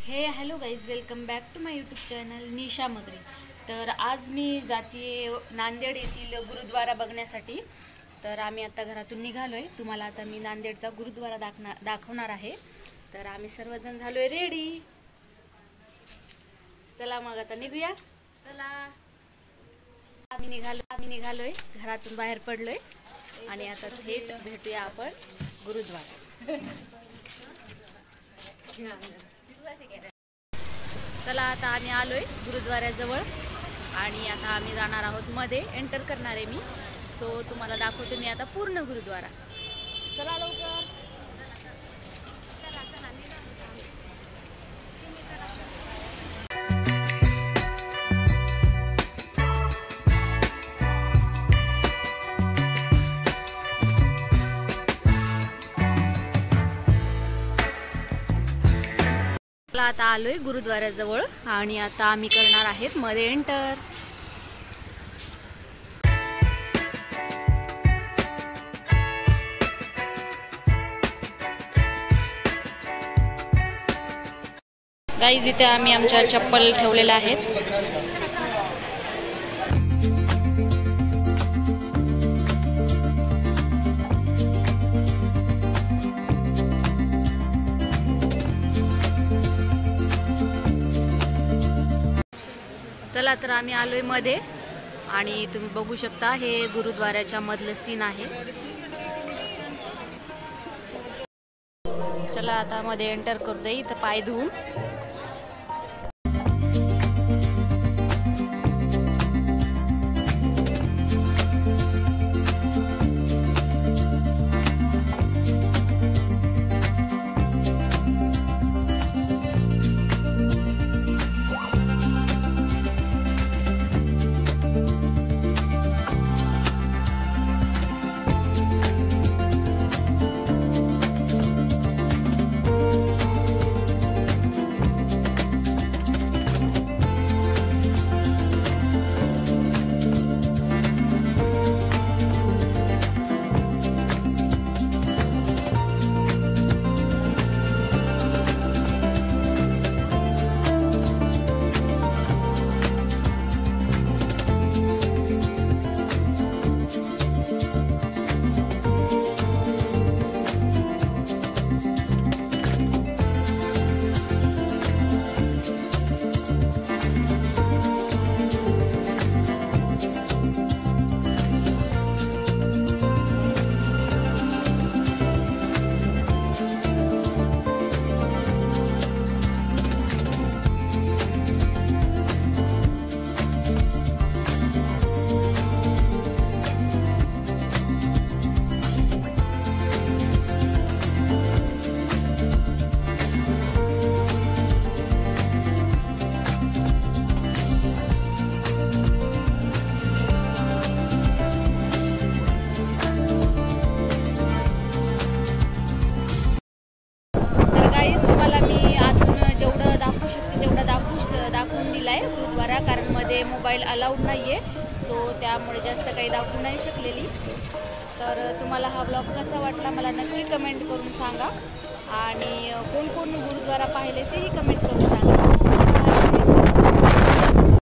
Hello guys, welcome back to my YouTube channel Nisha Magare. तर आज मी जाते नांदेड येथील गुरुद्वारा बघण्यासाठी। तर आम्ही आता घरातून निघालोय। तुम्हाला आता मी नांदेडचा गुरुद्वारा दाखवणार आहे। तर आम्ही सर्वजण झालोय रेडी। चला मग आता निघूया। चला, आम्ही निघालोय, घरातून बाहेर पडलोय आणि आता थेट भेटूया आपण गुरुद्वारा। चला, आता आम्ही आलोय गुरुद्वाऱ्याजवळ आणि आता आम्ही जाणार आहोत, मध्ये एंटर करणार आहे मी। सो तुम्हाला दाखवते मी आता पूर्ण गुरुद्वारा। चला लवकर। आता आलोय गुरुद्वाऱ्याजवळ आणि आता आम्ही करणार आहेत मध्ये एंटर। गाईज, इथे आम्ही आमच्या चप्पल ठेवलेल्या आहेत। चला, तर आम्ही आलोय मध्ये आणि तुम्ही बघू शकता हे गुरुद्वाऱ्याच्या मधलं सीन आहे। चला, आता मध्ये एंटर करू दे, इथं पाय धुवून। दाखवून दिलाय गुरुद्वारा, कारण मध्ये मोबाईल अलाउड नाहीये, सो त्यामुळे जास्त काही दाखवू नाही शकलेली। तर तुम्हाला हा ब्लॉग कसा वाटला मला नक्की कमेंट करून सांगा आणि कोण कोण गुरुद्वारा पाहिले तेही कमेंट करून